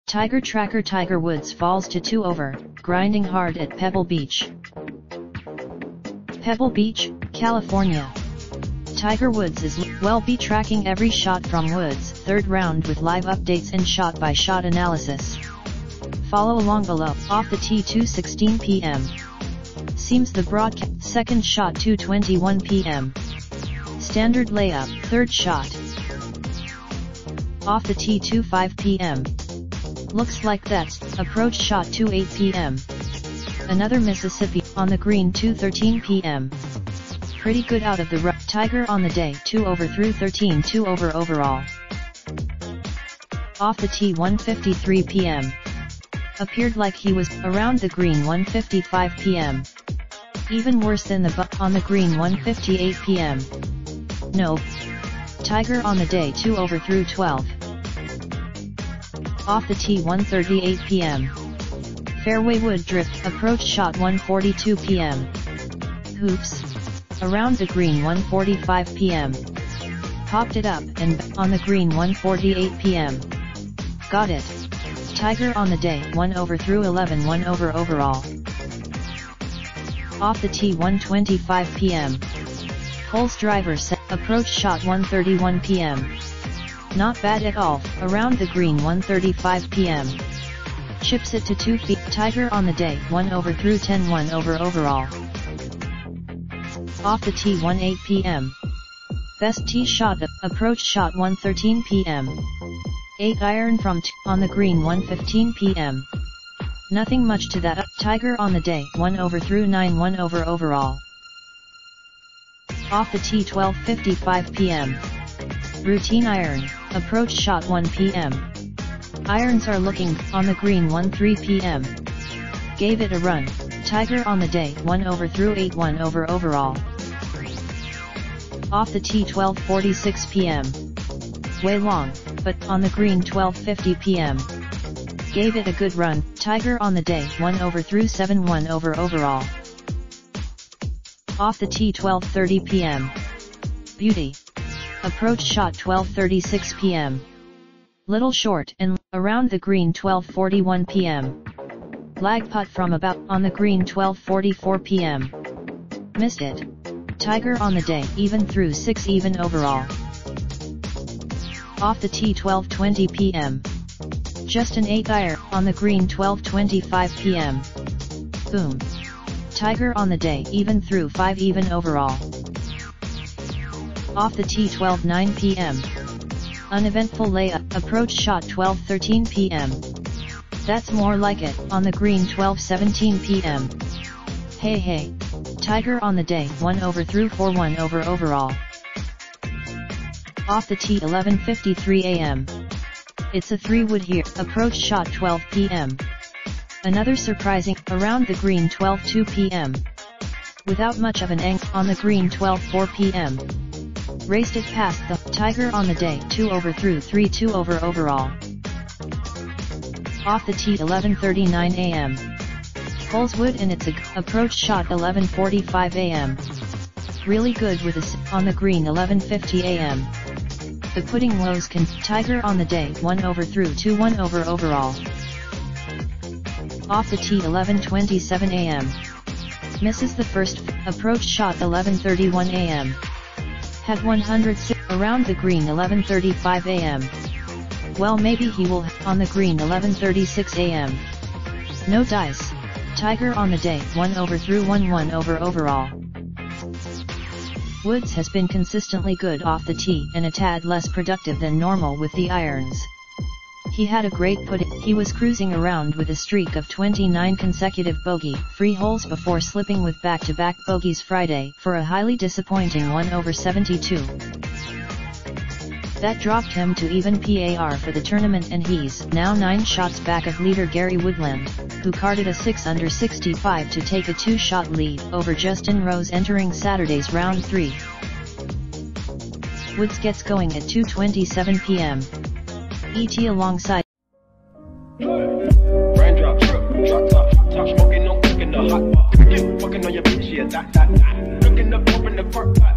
Tiger tracker. Tiger Woods falls to 2 over, grinding hard at Pebble Beach. Pebble Beach, California. Tiger Woods is will be tracking every shot from Woods' third round with live updates and shot-by-shot analysis. Follow along below. Off the tee 2:16 p.m. Seems the broadcast. Second shot 2:21 p.m. Standard layup. Third shot. Off the tee 2:05 p.m. Looks like that's approach shot 2:08 p.m. Another Mississippi on the green 2:13 p.m. Pretty good out of the rough. Tiger on the day 2 over through 13 2 over overall. Off the tee 1:53 p.m. Appeared like he was around the green 1:55 p.m. Even worse than the on the green 1:58 p.m. No. Tiger on the day 2 over through 12. Off the tee 1:38 p.m. Fairway wood drift. Approach shot 1:42 p.m. Hoops. Around the green 1:45 p.m. Popped it up and on the green 1:48 p.m. Got it. Tiger on the day 1 over through 11 1 over overall. Off the tee 1:25 p.m. Holes driver set. Approach shot 1:31 p.m. Not bad at all. Around the green 1:35 p.m. Chips it to 2 feet. Tiger on the day 1 over through 10 1 over overall. Off the tee 1:08 p.m. Best tee shot. Approach shot 1:13 p.m. 8 iron from on the green 1:15 p.m. Nothing much to that. Tiger on the day 1 over through 9 1 over overall. Off the tee 12:55 p.m. Routine iron. Approach shot 1 p.m. Irons are looking on the green 1:03 p.m. Gave it a run. Tiger on the day 1 over through 8 1 over overall. Off the tee 12:46 p.m. Way long, but on the green 12:50 p.m. Gave it a good run. Tiger on the day 1 over through 7 1 over overall. Off the tee 12:30 p.m. Beauty. Approach shot 12:36 p.m. Little short and around the green 12:41 p.m. Lag putt from about on the green 12:44 p.m. Missed it. Tiger on the day even through 6 even overall. Off the tee 12:20 p.m. Just an 8 iron on the green 12:25 p.m. Boom. Tiger on the day even through 5 even overall. Off the tee 12:09 p.m. Uneventful layup. Approach shot 12:13 p.m. That's more like it on the green 12:17 p.m. Hey. Tiger on the day 1 over through 4 1 over overall. Off the tee 11:53 a.m. It's a 3-wood here. Approach shot 12 p.m. Another surprising around the green 12:02 p.m. Without much of an angle on the green 12:04 p.m. Raced it past the Tiger on the day 2 over through 3 2 over overall. Off the tee 11:39 a.m. Holes wood and it's a approach shot 11:45 a.m. Really good with a on the green 11:50 a.m. The putting lows can Tiger on the day 1 over through 2 1 over overall. Off the tee 11:27 a.m. Misses the first approach shot 11:31 a.m. Had 106 around the green 11:35 a.m. Well, maybe he will on the green 11:36 a.m. No dice. Tiger on the day 1 over through 1 1 over overall. Woods has been consistently good off the tee and a tad less productive than normal with the irons. He had a great putt. He was cruising around with a streak of 29 consecutive bogey-free holes before slipping with back-to-back bogeys Friday for a highly disappointing 1 over 72. That dropped him to even par for the tournament, and he's now 9 shots back of leader Gary Woodland, who carded a 6 under 65 to take a 2-shot lead over Justin Rose entering Saturday's round 3. Woods gets going at 2:27 p.m. ET alongside Raindrop, drip, drop top, top smoking, no cooking the hot pot. Fucking on your bitch, yeah, that. Looking up, open the park.